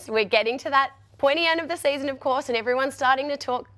We're getting to that pointy end of the season, of course, and everyone's starting to talk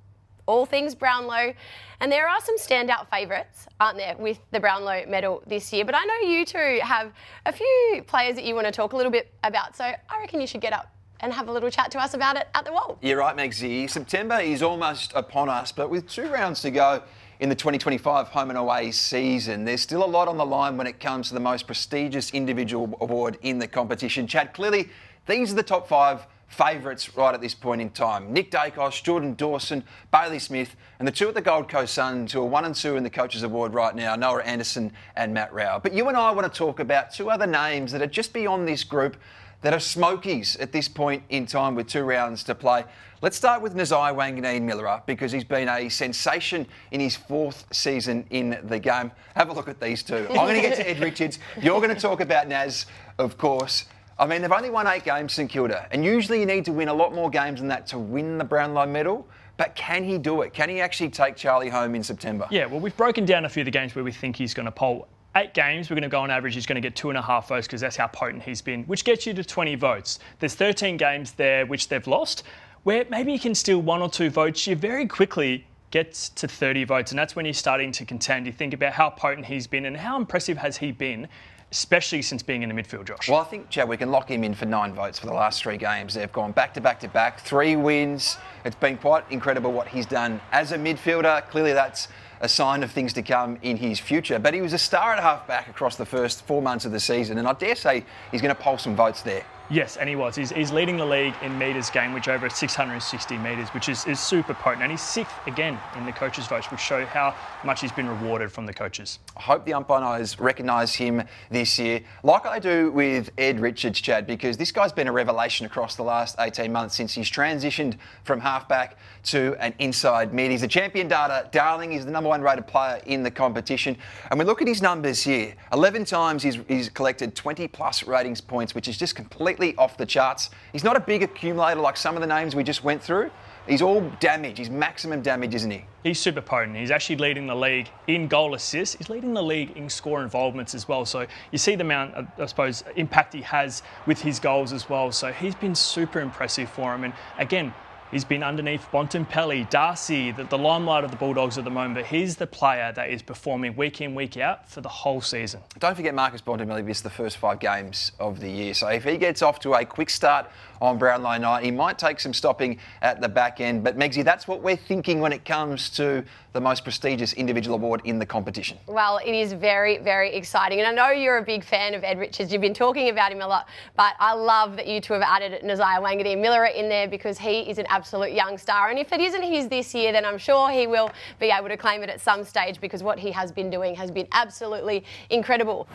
all things Brownlow. And there are some standout favourites, aren't there, with the Brownlow medal this year. But I know you two have a few players that you want to talk a little bit about, so I reckon you should get up and have a little chat to us about it at the wall. You're right, Megsy. September is almost upon us, but with 2 rounds to go in the 2025 home and away season, there's still a lot on the line when it comes to the most prestigious individual award in the competition. Chad, clearly, these are the top 5 favourites right at this point in time. Nick Dacos, Jordan Dawson, Bailey Smith, and the 2 at the Gold Coast Suns, who are 1 and 2 in the Coaches Award right now, Noah Anderson and Matt Rao. But you and I want to talk about 2 other names that are just beyond this group that are smokies at this point in time with 2 rounds to play. Let's start with Wanganeen-Milera because he's been a sensation in his 4th season in the game. Have a look at these 2. I'm going to get to Ed Richards. You're going to talk about Naz, of course. I mean, they've only won 8 games, St Kilda, and usually you need to win a lot more games than that to win the Brownlow medal. But can he do it? Can he actually take Charlie home in September? Yeah, well, we've broken down a few of the games where we think he's going to poll. 8 games, we're going to go on average, he's going to get 2.5 votes because that's how potent he's been, which gets you to 20 votes. There's 13 games there which they've lost, where maybe you can steal 1 or 2 votes. You very quickly gets to 30 votes, and that's when you're starting to contend. You think about how potent he's been and how impressive has he been, especially since being in the midfield, Josh. Well, I think, Chad, we can lock him in for 9 votes for the last 3 games. They've gone back to back to back, 3 wins. It's been quite incredible what he's done as a midfielder. Clearly, that's a sign of things to come in his future. But he was a star at half-back across the first 4 months of the season, and I dare say he's going to poll some votes there. Yes, and he was. He's leading the league in metres gained, which over 660 metres, which is super potent. And he's 6th again in the coaches' votes, which show how much he's been rewarded from the coaches. I hope the umpires recognise him this year, like I do with Ed Richards, Chad, because this guy's been a revelation across the last 18 months since he's transitioned from halfback to an inside mid. He's a champion data darling. He's the number 1 rated player in the competition. And we look at his numbers here. 11 times he's collected 20+ ratings points, which is just completely off the charts. He's not a big accumulator like some of the names we just went through. He's all damage. He's maximum damage, isn't he? He's super potent. He's actually leading the league in goal assists. He's leading the league in score involvements as well. So you see the amount of, I suppose, impact he has with his goals as well. So he's been super impressive for him. And again, he's been underneath Bontempelli, Darcy, the limelight of the Bulldogs at the moment. But he's the player that is performing week in, week out for the whole season. Don't forget Marcus Bontempelli missed the first 5 games of the year. So if he gets off to a quick start on Brownlow night, he might take some stopping at the back end. But Megsy, that's what we're thinking when it comes to the most prestigious individual award in the competition. Well, it is very, very exciting. And I know you're a big fan of Ed Richards. You've been talking about him a lot. But I love that you two have added Wanganeen-Milera in there because he is an absolute young star. And if it isn't his this year, then I'm sure he will be able to claim it at some stage because what he has been doing has been absolutely incredible.